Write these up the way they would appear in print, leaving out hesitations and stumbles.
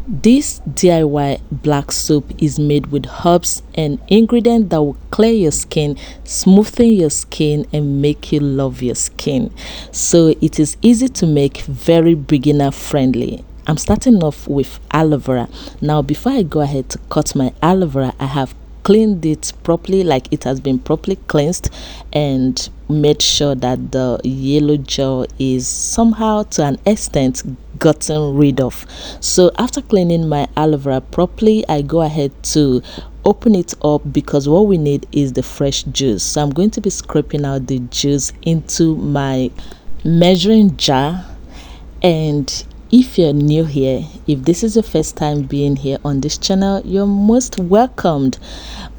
This DIY black soap is made with herbs and ingredients that will clear your skin, smoothen your skin, and make you love your skin. So it is easy to make, very beginner friendly. I'm starting off with aloe vera. Now, before I go ahead to cut my aloe vera, I have cleaned it properly, like it has been properly cleansed, and made sure that the yellow gel is somehow to an extent gotten rid of. So after cleaning my aloe vera properly, I go ahead to open it up because what we need is the fresh juice. So I'm going to be scraping out the juice into my measuring jar. And if you're new here, if this is your first time being here on this channel, you're most welcomed.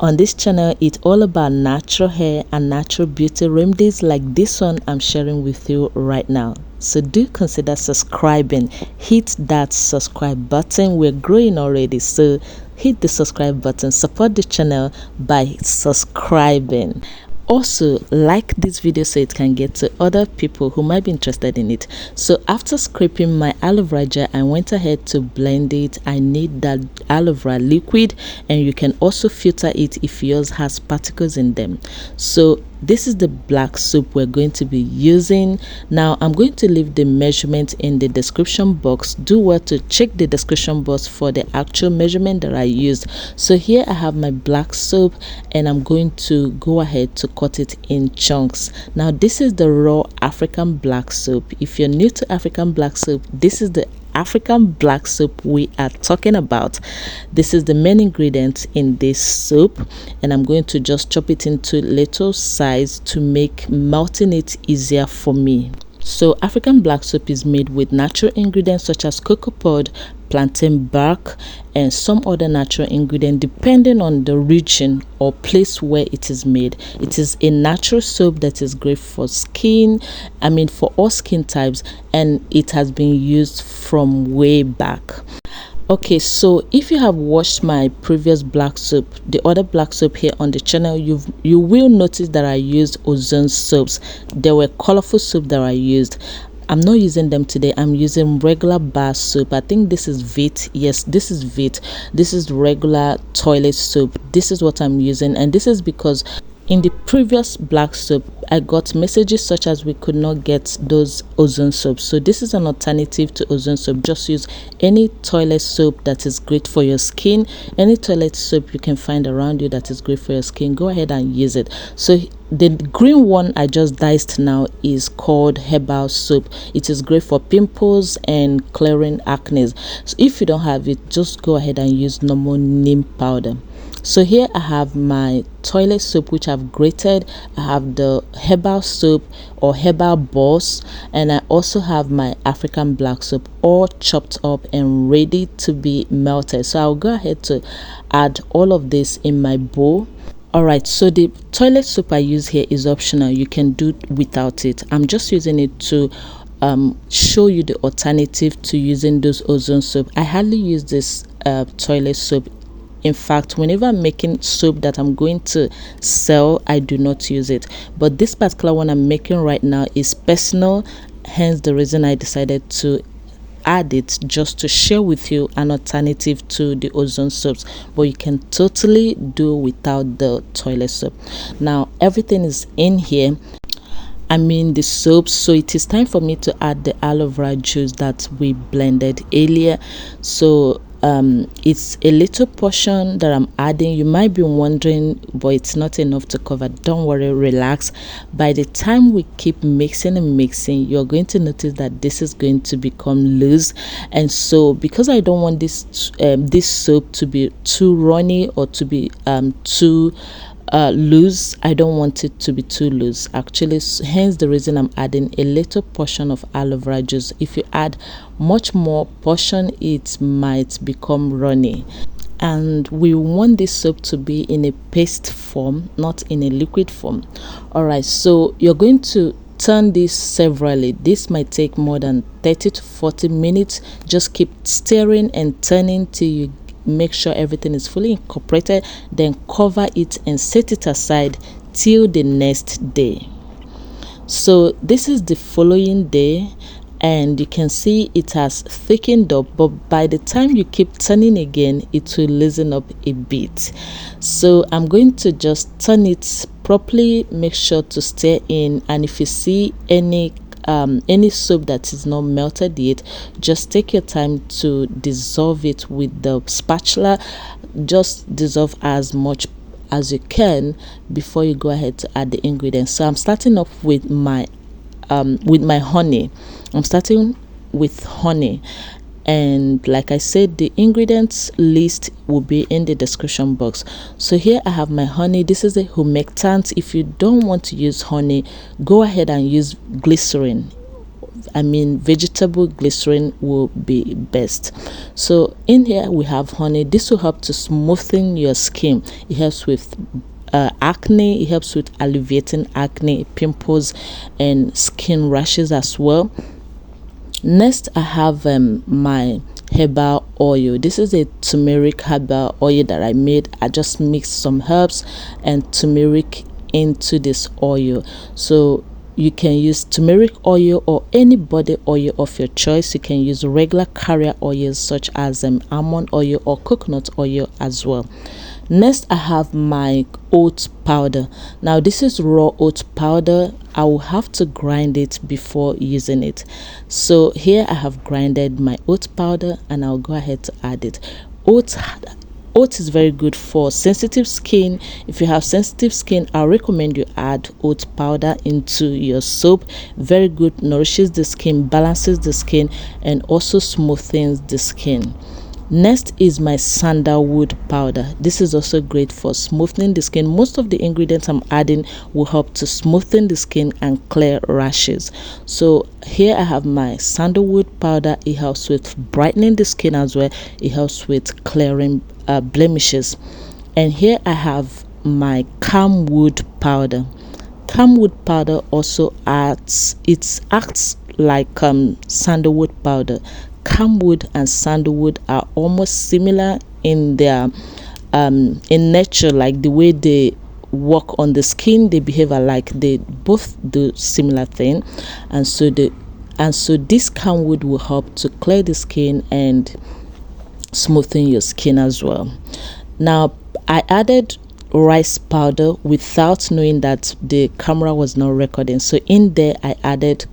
On this channel, it's all about natural hair and natural beauty remedies like this one I'm sharing with you right now. So do consider subscribing. Hit that subscribe button. We're growing already, so hit the subscribe button. Support the channel by subscribing. Also, like this video so it can get to other people who might be interested in it. So after scraping my aloe vera gel, I went ahead to blend it. I need that aloe vera liquid, and you can also filter it if yours has particles in them. So this is the black soap we're going to be using. Now I'm going to leave the measurement in the description box. Do well to check the description box for the actual measurement that I used. So here I have my black soap, and I'm going to go ahead to cut it in chunks. Now this is the raw African black soap. If you're new to African black soap, this is the African black soap we are talking about. This is the main ingredient in this soap, and I'm going to just chop it into little size to make melting it easier for me. So African black soap is made with natural ingredients such as cocoa pod, plantain bark, and some other natural ingredient depending on the region or place where it is made. It is a natural soap that is great for skin, for all skin types, and it has been used from way back. Okay, so if you have watched my previous black soap, the other black soap here on the channel, you will notice that I used ozone soaps. There were colorful soap that I used. I'm not using them today. I'm using regular bar soap. I think this is Vit. Yes, this is Vit. This is regular toilet soap. This is what I'm using, and this is because in the previous black soap, I got messages such as we could not get those ozone soaps. So this is an alternative to ozone soap. Just use any toilet soap that is great for your skin. Any toilet soap you can find around you that is great for your skin, go ahead and use it. So the green one I just diced now is called herbal soap. It is great for pimples and clearing acne. So if you don't have it, just go ahead and use normal neem powder. So here I have my toilet soap which I've grated. I have the herbal soap or herbal balls, and I also have my African black soap all chopped up and ready to be melted. So I'll go ahead to add all of this in my bowl. Alright, so the toilet soap I use here is optional. You can do without it. I'm just using it to show you the alternative to using those ozone soap. I hardly use this toilet soap. In fact, whenever I'm making soap that I'm going to sell, I do not use it. But this particular one I'm making right now is personal, hence the reason I decided to add it, just to share with you an alternative to the ozone soaps. But you can totally do without the toilet soap. Now everything is in here, the soaps. So it is time for me to add the aloe vera juice that we blended earlier. So it's a little portion that I'm adding. You might be wondering, but it's not enough to cover. Don't worry, relax. By the time we keep mixing and mixing, you're going to notice that this is going to become loose. And so because I don't want this soap to be too runny or to be too loose, I don't want it to be too loose actually, hence the reason I'm adding a little portion of aloe vera juice. If you add much more portion, it might become runny, and we want this soap to be in a paste form, not in a liquid form. All right, so you're going to turn this severally. This might take more than 30 to 40 minutes. Just keep stirring and turning till you make sure everything is fully incorporated. Then cover it and set it aside till the next day. So this is the following day. and you can see it has thickened up, but by the time you keep turning again, it will loosen up a bit. So I'm going to just turn it properly, make sure to stir in, and if you see any soap that is not melted yet, just take your time to dissolve it with the spatula. Just dissolve as much as you can before you go ahead to add the ingredients. So I'm starting off with my honey. I'm starting with honey, and like I said, the ingredients list will be in the description box. So here I have my honey. This is a humectant. If you don't want to use honey, go ahead and use glycerin. I mean, vegetable glycerin will be best. So in here we have honey. This will help to smoothen your skin. It helps with acne. It helps with alleviating acne, pimples, and skin rashes as well. Next, I have my herbal oil. This is a turmeric herbal oil that I made. I just mixed some herbs and turmeric into this oil. So you can use turmeric oil or any body oil of your choice. You can use regular carrier oils such as almond oil or coconut oil as well. Next, I have my oat powder. Now this is raw oat powder. I will have to grind it before using it. So here I have grinded my oat powder, and I'll go ahead to add it. Oat is very good for sensitive skin. If you have sensitive skin, I recommend you add oat powder into your soap. Very good, nourishes the skin, balances the skin, and also smoothens the skin. Next is my sandalwood powder. This is also great for smoothing the skin. Most of the ingredients I'm adding will help to smoothen the skin and clear rashes. So here I have my sandalwood powder. It helps with brightening the skin as well. It helps with clearing blemishes. And here I have my Camwood powder. Camwood powder also acts like sandalwood powder. Camwood and sandalwood are almost similar in their in nature, like the way they work on the skin, they behave alike. They both do similar thing, and so this Camwood will help to clear the skin and smoothen your skin as well. Now I added rice powder without knowing that the camera was not recording. So in there I added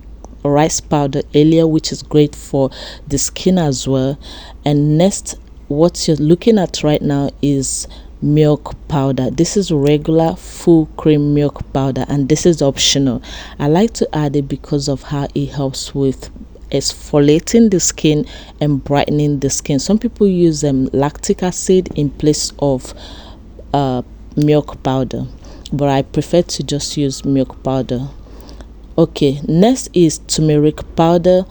rice powder earlier, which is great for the skin as well. And next, what you're looking at right now is milk powder. This is regular full cream milk powder, and this is optional. I like to add it because of how it helps with exfoliating the skin and brightening the skin. Some people use lactic acid in place of milk powder, but I prefer to just use milk powder. Okay, next is turmeric powder.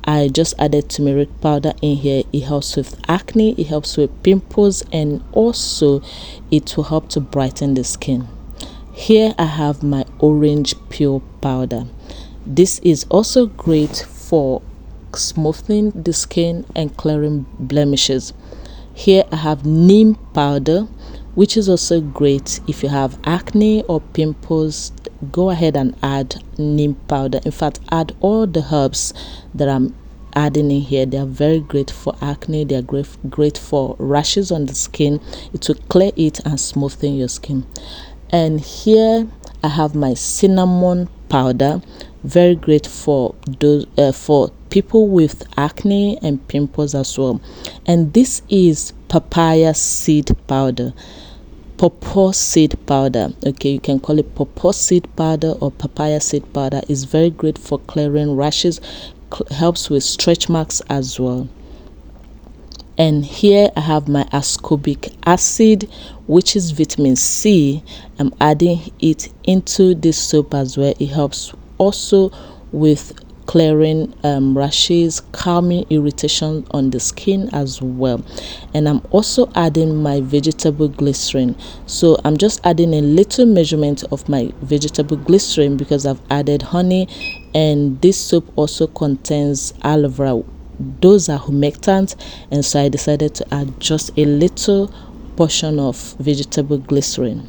I just added turmeric powder in here. It helps with acne, it helps with pimples, and also it will help to brighten the skin. Here I have my orange peel powder. This is also great for smoothing the skin and clearing blemishes. Here I have neem powder, which is also great if you have acne or pimples. Go ahead and add neem powder. In fact, add all the herbs that I'm adding in here. They are very great for acne. They are great for rashes on the skin. It will clear it and smoothen your skin. And here I have my cinnamon powder. Very great for those for people with acne and pimples as well. And this is papaya seed powder. Pawpaw seed powder. Okay, you can call it pawpaw seed powder or papaya seed powder. Is very great for clearing rashes, helps with stretch marks as well. And here I have my ascorbic acid, which is vitamin C. I'm adding it into this soap as well. It helps also with clearing rashes, calming irritation on the skin as well. And I'm also adding my vegetable glycerin. So I'm just adding a little measurement of my vegetable glycerin because I've added honey, and this soap also contains aloe vera. Those are humectants, and so I decided to add just a little portion of vegetable glycerin.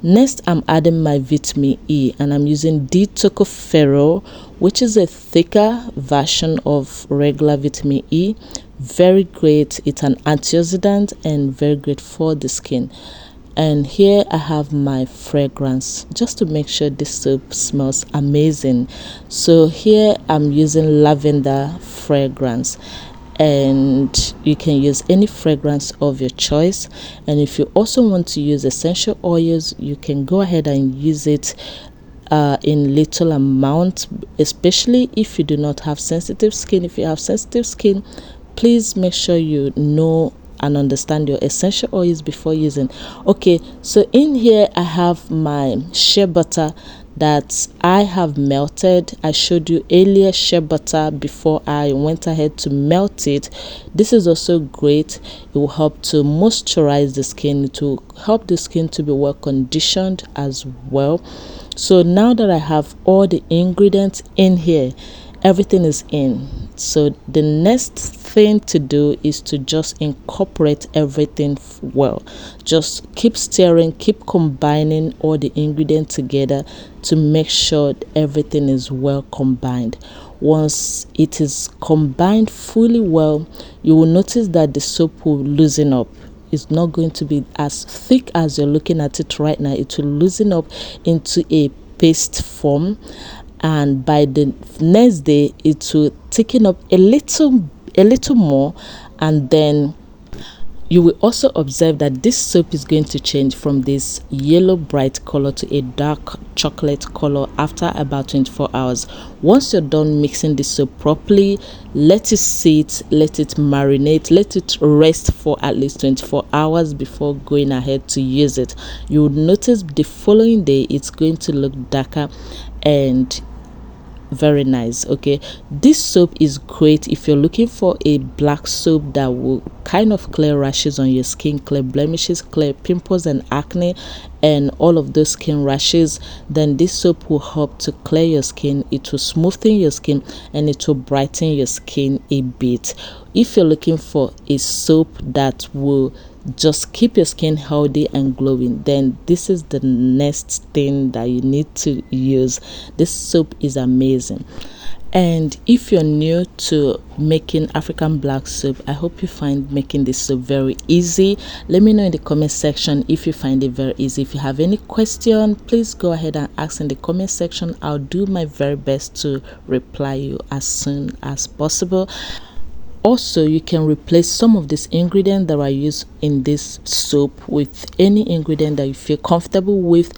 Next, I'm adding my vitamin E, and I'm using D-tocopherol, which is a thicker version of regular vitamin E. Very great. It's an antioxidant and very great for the skin. And here I have my fragrance, just to make sure this soap smells amazing. So here I'm using lavender fragrance, and you can use any fragrance of your choice. And if you also want to use essential oils, you can go ahead and use it in little amount, especially if you do not have sensitive skin. If you have sensitive skin, please make sure you know and understand your essential oils before using. Okay, so in here I have my shea butter that I have melted. I showed you earlier shea butter before I went ahead to melt it. This is also great. It will help to moisturize the skin, to help the skin to be well conditioned as well. So now that I have all the ingredients in here, everything is in. So the next thing to do is to just incorporate everything well. Just keep stirring, keep combining all the ingredients together to make sure everything is well combined. Once it is combined fully well, you will notice that the soap will loosen up. It's not going to be as thick as you're looking at it right now. It will loosen up into a paste form, and by the next day it will thicken up a little more. And then you will also observe that this soap is going to change from this yellow bright color to a dark chocolate color after about 24 hours. Once you're done mixing the soap properly, let it sit, let it marinate, let it rest for at least 24 hours before going ahead to use it. You will notice the following day it's going to look darker and very nice. Okay, this soap is great if you're looking for a black soap that will kind of clear rashes on your skin, clear blemishes, clear pimples and acne and all of those skin rashes. Then this soap will help to clear your skin, it will smoothen your skin, and it will brighten your skin a bit. If you're looking for a soap that will just keep your skin healthy and glowing, then this is the next thing that you need to use. This soap is amazing. And if you're new to making African black soap, I hope you find making this soap very easy. Let me know in the comment section if you find it very easy. If you have any question, please go ahead and ask in the comment section. I'll do my very best to reply you as soon as possible. Also, you can replace some of these ingredients that I use in this soap with any ingredient that you feel comfortable with.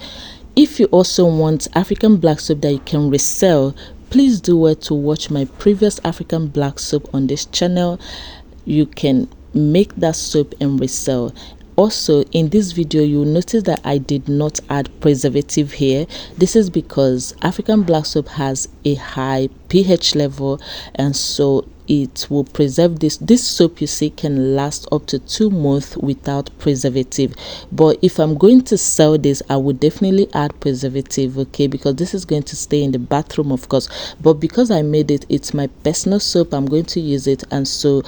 If you also want African black soap that you can resell, please do well to watch my previous African black soap on this channel. You can make that soap and resell. Also, in this video, you'll notice that I did not add preservative here. This is because African black soap has a high pH level, and so it will preserve this soap you see can last up to 2 months without preservative. But if I'm going to sell this, I would definitely add preservative, okay, because this is going to stay in the bathroom, of course. But because I made it, it's my personal soap, I'm going to use it, and so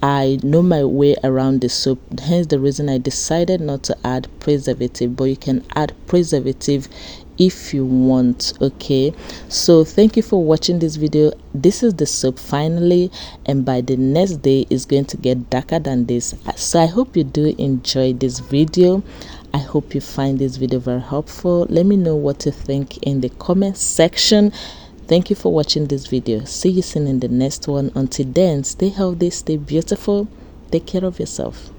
I know my way around the soap. Hence the reason I decided not to add preservative. But you can add preservative if you want. Okay, so thank you for watching this video. This is the soap finally, and by the next day it's going to get darker than this. So I hope you do enjoy this video. I hope you find this video very helpful. Let me know what you think in the comment section. Thank you for watching this video. See you soon in the next one. Until then, stay healthy, stay beautiful, take care of yourself.